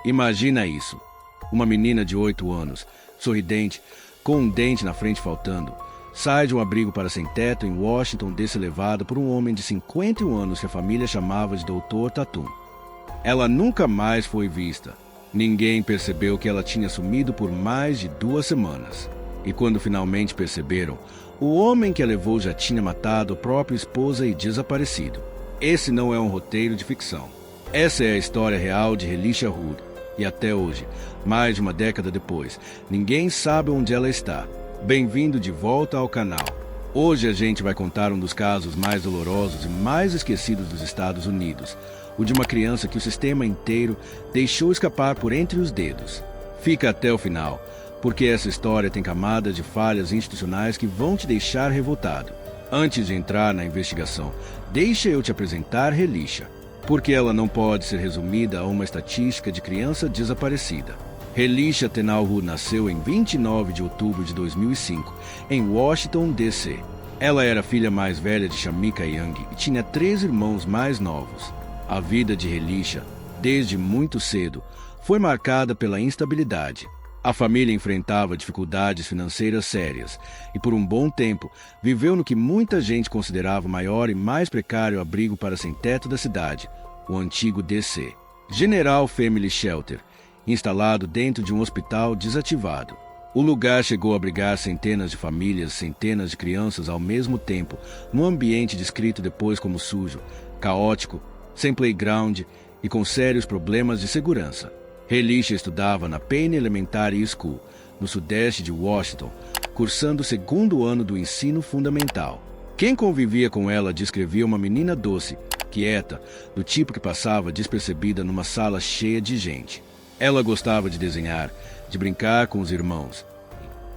Imagina isso. Uma menina de 8 anos, sorridente, com um dente na frente faltando, sai de um abrigo para sem-teto em Washington DC levada por um homem de 51 anos que a família chamava de Dr. Tatum. Ela nunca mais foi vista. Ninguém percebeu que ela tinha sumido por mais de 2 semanas. E quando finalmente perceberam, o homem que a levou já tinha matado a própria esposa e desaparecido. Esse não é um roteiro de ficção. Essa é a história real de Relisha Hood. E até hoje, mais de uma década depois, ninguém sabe onde ela está. Bem-vindo de volta ao canal. Hoje a gente vai contar um dos casos mais dolorosos e mais esquecidos dos Estados Unidos. O de uma criança que o sistema inteiro deixou escapar por entre os dedos. Fica até o final, porque essa história tem camadas de falhas institucionais que vão te deixar revoltado. Antes de entrar na investigação, deixa eu te apresentar Relisha, porque ela não pode ser resumida a uma estatística de criança desaparecida. Relisha Tenal Hood nasceu em 29 de outubro de 2005, em Washington, D.C. Ela era a filha mais velha de Shamika Young e tinha 3 irmãos mais novos. A vida de Relisha, desde muito cedo, foi marcada pela instabilidade. A família enfrentava dificuldades financeiras sérias e, por um bom tempo, viveu no que muita gente considerava o maior e mais precário abrigo para sem-teto da cidade, o antigo DC. General Family Shelter, instalado dentro de um hospital desativado. O lugar chegou a abrigar centenas de famílias, centenas de crianças ao mesmo tempo, num ambiente descrito depois como sujo, caótico, sem playground e com sérios problemas de segurança. Relisha estudava na Payne Elementary School, no sudeste de Washington, cursando o 2º ano do ensino fundamental. Quem convivia com ela descrevia uma menina doce, quieta, do tipo que passava despercebida numa sala cheia de gente. Ela gostava de desenhar, de brincar com os irmãos.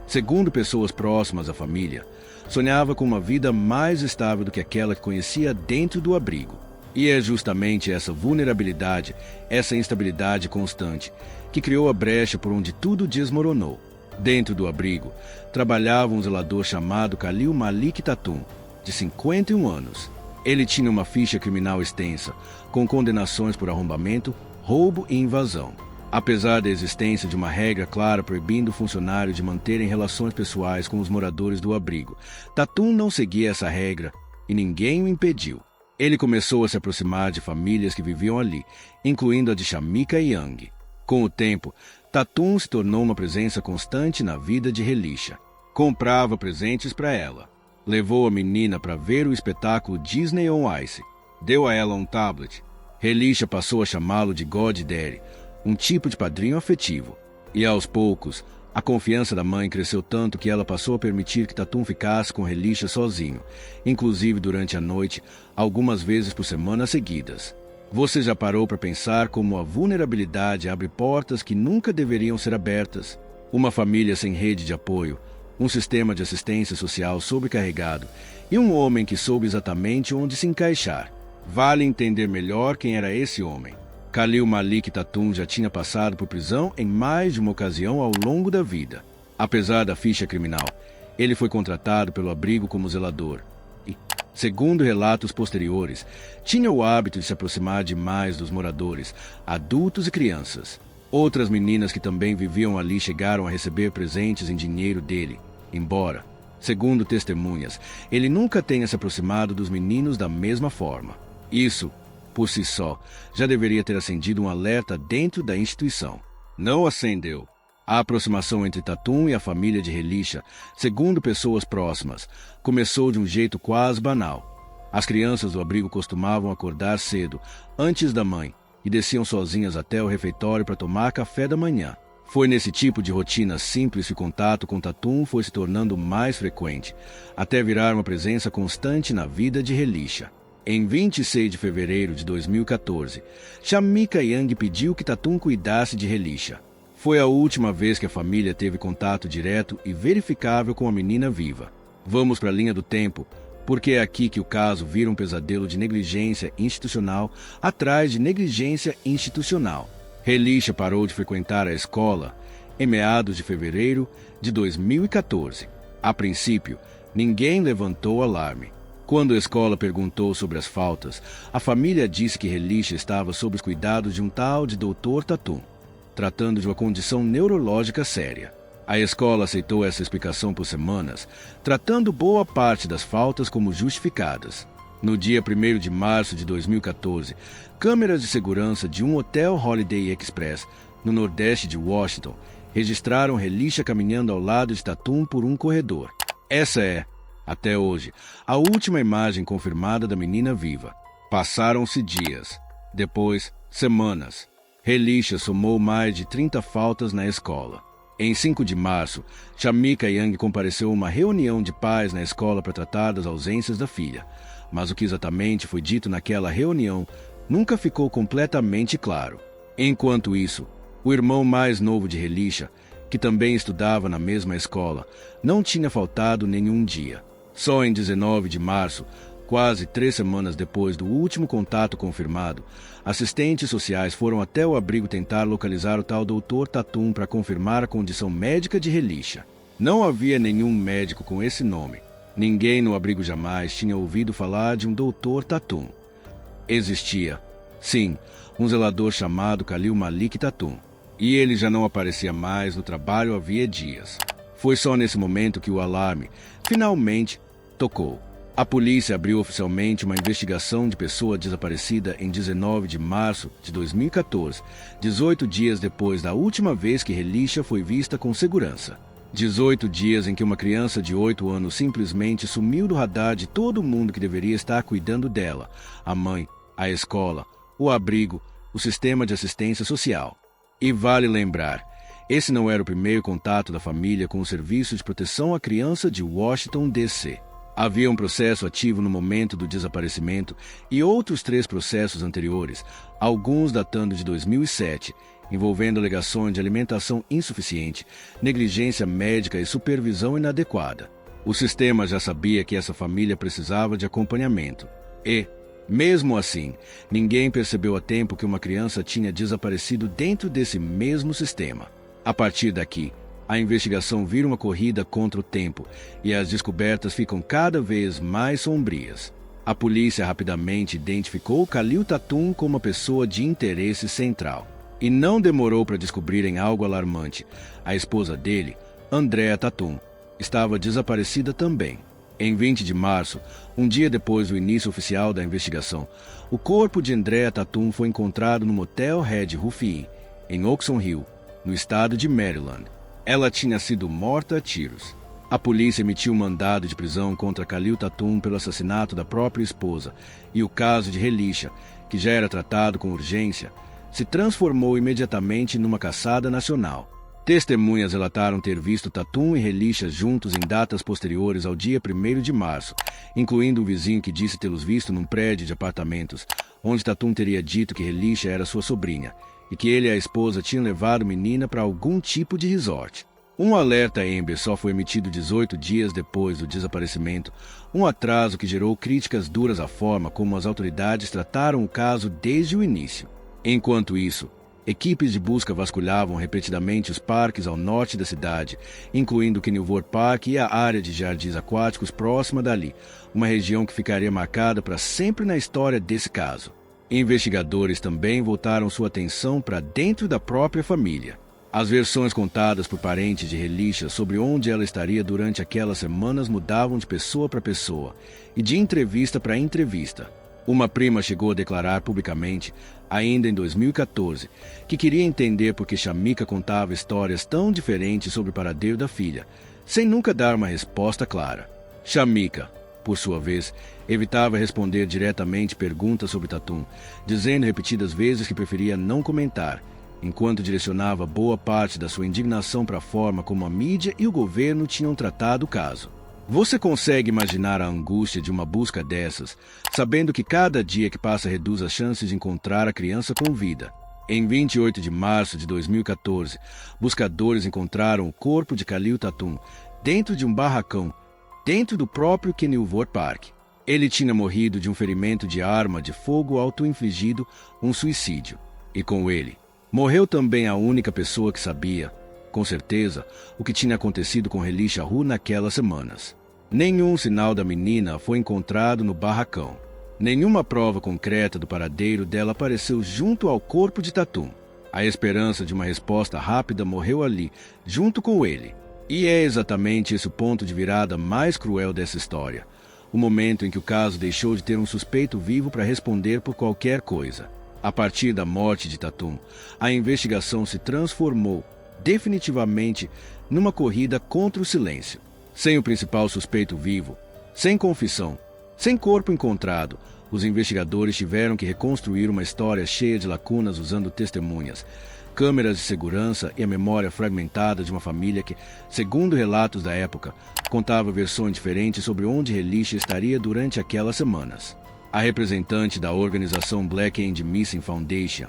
Segundo pessoas próximas à família, sonhava com uma vida mais estável do que aquela que conhecia dentro do abrigo. E é justamente essa vulnerabilidade, essa instabilidade constante, que criou a brecha por onde tudo desmoronou. Dentro do abrigo, trabalhava um zelador chamado Khalil Malik Tatum, de 51 anos. Ele tinha uma ficha criminal extensa, com condenações por arrombamento, roubo e invasão. Apesar da existência de uma regra clara proibindo o funcionário de manterem relações pessoais com os moradores do abrigo, Tatum não seguia essa regra e ninguém o impediu. Ele começou a se aproximar de famílias que viviam ali, incluindo a de Shamika Young. Com o tempo, Tatum se tornou uma presença constante na vida de Relisha. Comprava presentes para ela. Levou a menina para ver o espetáculo Disney on Ice. Deu a ela um tablet. Relisha passou a chamá-lo de God Daddy, um tipo de padrinho afetivo. E aos poucos, a confiança da mãe cresceu tanto que ela passou a permitir que Tatum ficasse com Relisha sozinho, inclusive durante a noite, algumas vezes por semanas seguidas. Você já parou para pensar como a vulnerabilidade abre portas que nunca deveriam ser abertas? Uma família sem rede de apoio, um sistema de assistência social sobrecarregado e um homem que soube exatamente onde se encaixar. Vale entender melhor quem era esse homem. Khalil Malik Tatum já tinha passado por prisão em mais de uma ocasião ao longo da vida. Apesar da ficha criminal, ele foi contratado pelo abrigo como zelador e, segundo relatos posteriores, tinha o hábito de se aproximar demais dos moradores, adultos e crianças. Outras meninas que também viviam ali chegaram a receber presentes em dinheiro dele, embora, segundo testemunhas, ele nunca tenha se aproximado dos meninos da mesma forma. Isso, por si só, já deveria ter acendido um alerta dentro da instituição. Não acendeu. A aproximação entre Tatum e a família de Relisha, segundo pessoas próximas, começou de um jeito quase banal. As crianças do abrigo costumavam acordar cedo, antes da mãe, e desciam sozinhas até o refeitório para tomar café da manhã. Foi nesse tipo de rotina simples que o contato com Tatum foi se tornando mais frequente, até virar uma presença constante na vida de Relisha. Em 26 de fevereiro de 2014, Shamika Young pediu que Tatum cuidasse de Relisha. Foi a última vez que a família teve contato direto e verificável com a menina viva. Vamos para a linha do tempo, porque é aqui que o caso vira um pesadelo de negligência institucional atrás de negligência institucional. Relisha parou de frequentar a escola em meados de fevereiro de 2014. A princípio, ninguém levantou alarme. Quando a escola perguntou sobre as faltas, a família disse que Relisha estava sob os cuidados de um tal de Dr. Tatum. tratando de uma condição neurológica séria. A escola aceitou essa explicação por semanas, tratando boa parte das faltas como justificadas. No dia 1º de março de 2014, câmeras de segurança de um hotel Holiday Express, no nordeste de Washington, registraram Relisha caminhando ao lado de Tatum por um corredor. Essa é, até hoje, a última imagem confirmada da menina viva. Passaram-se dias. Depois, semanas. Relisha somou mais de 30 faltas na escola. Em 5 de março, Shamika Young compareceu a uma reunião de pais na escola para tratar das ausências da filha. Mas o que exatamente foi dito naquela reunião nunca ficou completamente claro. Enquanto isso, o irmão mais novo de Relisha, que também estudava na mesma escola, não tinha faltado nenhum dia. Só em 19 de março, quase 3 semanas depois do último contato confirmado, assistentes sociais foram até o abrigo tentar localizar o tal Dr. Tatum para confirmar a condição médica de Relisha. Não havia nenhum médico com esse nome. Ninguém no abrigo jamais tinha ouvido falar de um Dr. Tatum. Existia, sim, um zelador chamado Khalil Malik Tatum. E ele já não aparecia mais no trabalho havia dias. Foi só nesse momento que o alarme, finalmente, tocou. A polícia abriu oficialmente uma investigação de pessoa desaparecida em 19 de março de 2014, 18 dias depois da última vez que Relisha foi vista com segurança. 18 dias em que uma criança de 8 anos simplesmente sumiu do radar de todo mundo que deveria estar cuidando dela: a mãe, a escola, o abrigo, o sistema de assistência social. E vale lembrar, esse não era o primeiro contato da família com o Serviço de Proteção à Criança de Washington, D.C. Havia um processo ativo no momento do desaparecimento e outros 3 processos anteriores, alguns datando de 2007, envolvendo alegações de alimentação insuficiente, negligência médica e supervisão inadequada. O sistema já sabia que essa família precisava de acompanhamento. E, mesmo assim, ninguém percebeu a tempo que uma criança tinha desaparecido dentro desse mesmo sistema. A partir daqui, a investigação vira uma corrida contra o tempo e as descobertas ficam cada vez mais sombrias. A polícia rapidamente identificou Khalil Tatum como uma pessoa de interesse central. E não demorou para descobrirem algo alarmante. A esposa dele, Andrea Tatum, estava desaparecida também. Em 20 de março, um dia depois do início oficial da investigação, o corpo de Andrea Tatum foi encontrado no motel Red Rufin, em Oxon Hill, no estado de Maryland. Ela tinha sido morta a tiros. A polícia emitiu um mandado de prisão contra Khalil Tatum pelo assassinato da própria esposa, e o caso de Relisha, que já era tratado com urgência, se transformou imediatamente numa caçada nacional. Testemunhas relataram ter visto Tatum e Relisha juntos em datas posteriores ao dia 1º de março, incluindo um vizinho que disse tê-los visto num prédio de apartamentos, onde Tatum teria dito que Relisha era sua sobrinha, e que ele e a esposa tinham levado a menina para algum tipo de resort. Um alerta Amber só foi emitido 18 dias depois do desaparecimento, um atraso que gerou críticas duras à forma como as autoridades trataram o caso desde o início. Enquanto isso, equipes de busca vasculhavam repetidamente os parques ao norte da cidade, incluindo Kenilworth Park e a área de jardins aquáticos próxima dali, uma região que ficaria marcada para sempre na história desse caso. Investigadores também voltaram sua atenção para dentro da própria família. As versões contadas por parentes de Relisha sobre onde ela estaria durante aquelas semanas mudavam de pessoa para pessoa e de entrevista para entrevista. Uma prima chegou a declarar publicamente, ainda em 2014, que queria entender por que Shamika contava histórias tão diferentes sobre o paradeiro da filha, sem nunca dar uma resposta clara. Shamika, por sua vez, evitava responder diretamente perguntas sobre Tatum, dizendo repetidas vezes que preferia não comentar, enquanto direcionava boa parte da sua indignação para a forma como a mídia e o governo tinham tratado o caso. Você consegue imaginar a angústia de uma busca dessas, sabendo que cada dia que passa reduz as chances de encontrar a criança com vida? Em 28 de março de 2014, buscadores encontraram o corpo de Khalil Tatum dentro de um barracão, dentro do próprio Kenilworth Park. Ele tinha morrido de um ferimento de arma de fogo auto-infligido, um suicídio. E com ele, morreu também a única pessoa que sabia, com certeza, o que tinha acontecido com Relisha Hu naquelas semanas. Nenhum sinal da menina foi encontrado no barracão. Nenhuma prova concreta do paradeiro dela apareceu junto ao corpo de Tatum. A esperança de uma resposta rápida morreu ali, junto com ele. E é exatamente esse o ponto de virada mais cruel dessa história. O momento em que o caso deixou de ter um suspeito vivo para responder por qualquer coisa. A partir da morte de Tatum, a investigação se transformou definitivamente numa corrida contra o silêncio. Sem o principal suspeito vivo, sem confissão, sem corpo encontrado, os investigadores tiveram que reconstruir uma história cheia de lacunas usando testemunhas, câmeras de segurança e a memória fragmentada de uma família que, segundo relatos da época, contava versões diferentes sobre onde Relisha estaria durante aquelas semanas. A representante da organização Black and Missing Foundation,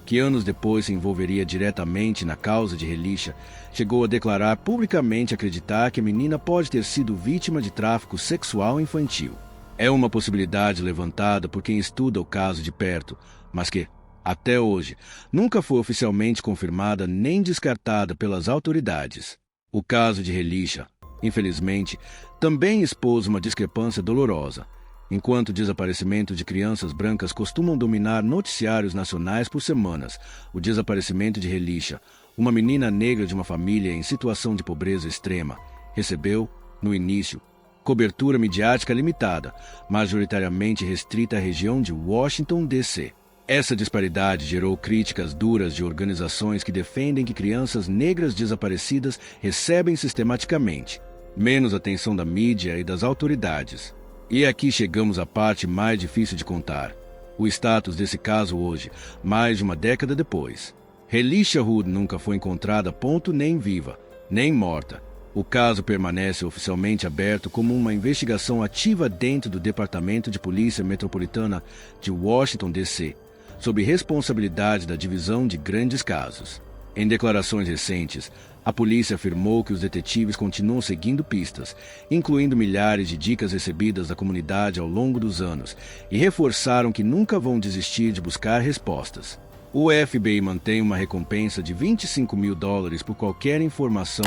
que anos depois se envolveria diretamente na causa de Relisha, chegou a declarar publicamente acreditar que a menina pode ter sido vítima de tráfico sexual infantil. É uma possibilidade levantada por quem estuda o caso de perto, mas que, até hoje, nunca foi oficialmente confirmada nem descartada pelas autoridades. O caso de Relisha, infelizmente, também expôs uma discrepância dolorosa. Enquanto o desaparecimento de crianças brancas costumam dominar noticiários nacionais por semanas, o desaparecimento de Relisha, uma menina negra de uma família em situação de pobreza extrema, recebeu, no início, cobertura midiática limitada, majoritariamente restrita à região de Washington, D.C. Essa disparidade gerou críticas duras de organizações que defendem que crianças negras desaparecidas recebem sistematicamente menos atenção da mídia e das autoridades. E aqui chegamos à parte mais difícil de contar. O status desse caso hoje, mais de uma década depois. Relisha Hood nunca foi encontrada ponto nem viva, nem morta. O caso permanece oficialmente aberto como uma investigação ativa dentro do Departamento de Polícia Metropolitana de Washington, D.C., sob responsabilidade da Divisão de Grandes Casos. Em declarações recentes, a polícia afirmou que os detetives continuam seguindo pistas, incluindo milhares de dicas recebidas da comunidade ao longo dos anos, e reforçaram que nunca vão desistir de buscar respostas. O FBI mantém uma recompensa de $25 mil por qualquer informação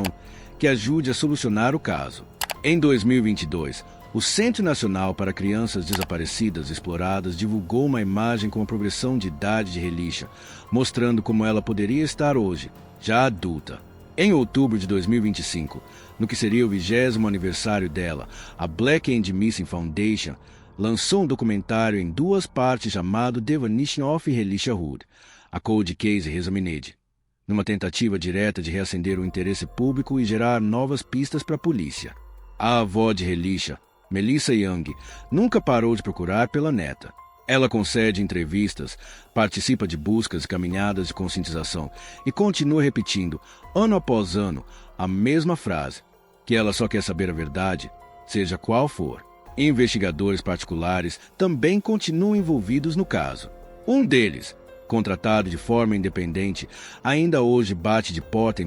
que ajude a solucionar o caso. Em 2022, o Centro Nacional para Crianças Desaparecidas e Exploradas divulgou uma imagem com a progressão de idade de Relisha, mostrando como ela poderia estar hoje, já adulta. Em outubro de 2025, no que seria o 20º aniversário dela, a Black and Missing Foundation lançou um documentário em 2 partes chamado The Vanishing of Relisha Hood, a Cold Case Reexamined, numa tentativa direta de reacender o interesse público e gerar novas pistas para a polícia. A avó de Relisha, Melissa Young, nunca parou de procurar pela neta. Ela concede entrevistas, participa de buscas e caminhadas de conscientização e continua repetindo, ano após ano, a mesma frase, que ela só quer saber a verdade, seja qual for. Investigadores particulares também continuam envolvidos no caso. Um deles, contratado de forma independente, ainda hoje bate de porta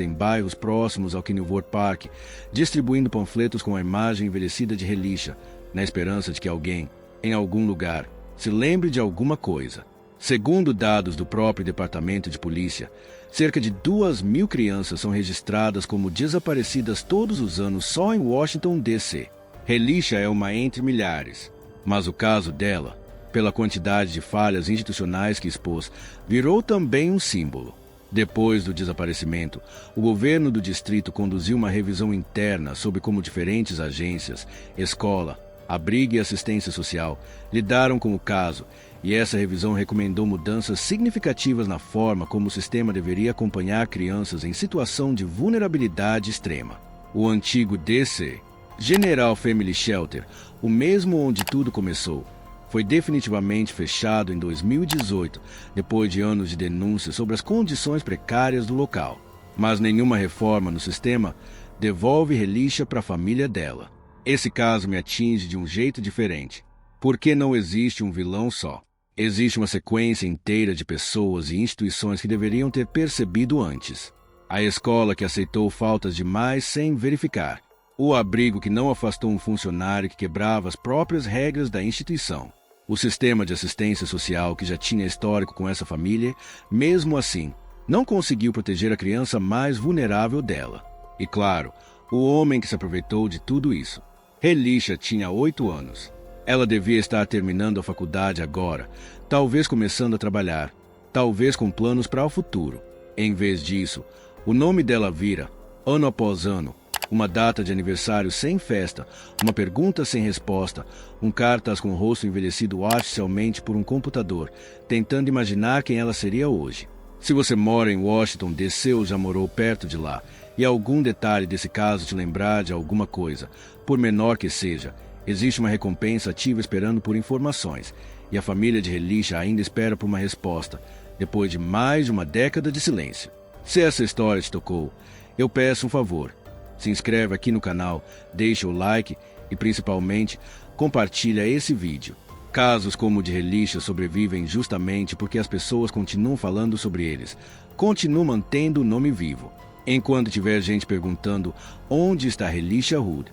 em bairros próximos ao Kenilworth Park, distribuindo panfletos com a imagem envelhecida de Relisha, na esperança de que alguém, em algum lugar, se lembre de alguma coisa. Segundo dados do próprio Departamento de Polícia, cerca de 2.000 crianças são registradas como desaparecidas todos os anos só em Washington, D.C. Relisha é uma entre milhares, mas o caso dela, pela quantidade de falhas institucionais que expôs, virou também um símbolo. Depois do desaparecimento, o governo do distrito conduziu uma revisão interna sobre como diferentes agências, escola, abrigo e assistência social lidaram com o caso, e essa revisão recomendou mudanças significativas na forma como o sistema deveria acompanhar crianças em situação de vulnerabilidade extrema. O antigo DC, General Family Shelter, o mesmo onde tudo começou, foi definitivamente fechado em 2018, depois de anos de denúncias sobre as condições precárias do local. Mas nenhuma reforma no sistema devolve Relisha para a família dela. Esse caso me atinge de um jeito diferente, porque não existe um vilão só. Existe uma sequência inteira de pessoas e instituições que deveriam ter percebido antes. A escola que aceitou faltas demais sem verificar. O abrigo que não afastou um funcionário que quebrava as próprias regras da instituição. O sistema de assistência social que já tinha histórico com essa família, mesmo assim, não conseguiu proteger a criança mais vulnerável dela. E claro, o homem que se aproveitou de tudo isso. Relisha tinha 8 anos. Ela devia estar terminando a faculdade agora, talvez começando a trabalhar. talvez com planos para o futuro. Em vez disso, o nome dela vira, ano após ano, uma data de aniversário sem festa, uma pergunta sem resposta, um cartaz com o rosto envelhecido artificialmente por um computador, tentando imaginar quem ela seria hoje. Se você mora em Washington, DC ou já morou perto de lá, e algum detalhe desse caso te lembrar de alguma coisa, por menor que seja, existe uma recompensa ativa esperando por informações, e a família de Relisha ainda espera por uma resposta, depois de mais de uma década de silêncio. Se essa história te tocou, eu peço um favor. Se inscreve aqui no canal, deixa o like e, principalmente, compartilha esse vídeo. Casos como o de Relisha sobrevivem justamente porque as pessoas continuam falando sobre eles, continuam mantendo o nome vivo. Enquanto tiver gente perguntando onde está Relisha Hood,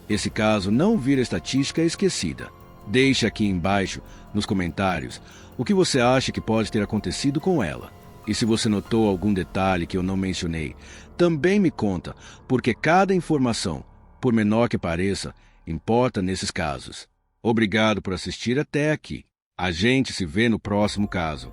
esse caso não vira estatística esquecida. Deixe aqui embaixo, nos comentários, o que você acha que pode ter acontecido com ela. E se você notou algum detalhe que eu não mencionei, também me conta, porque cada informação, por menor que pareça, importa nesses casos. Obrigado por assistir até aqui. A gente se vê no próximo caso.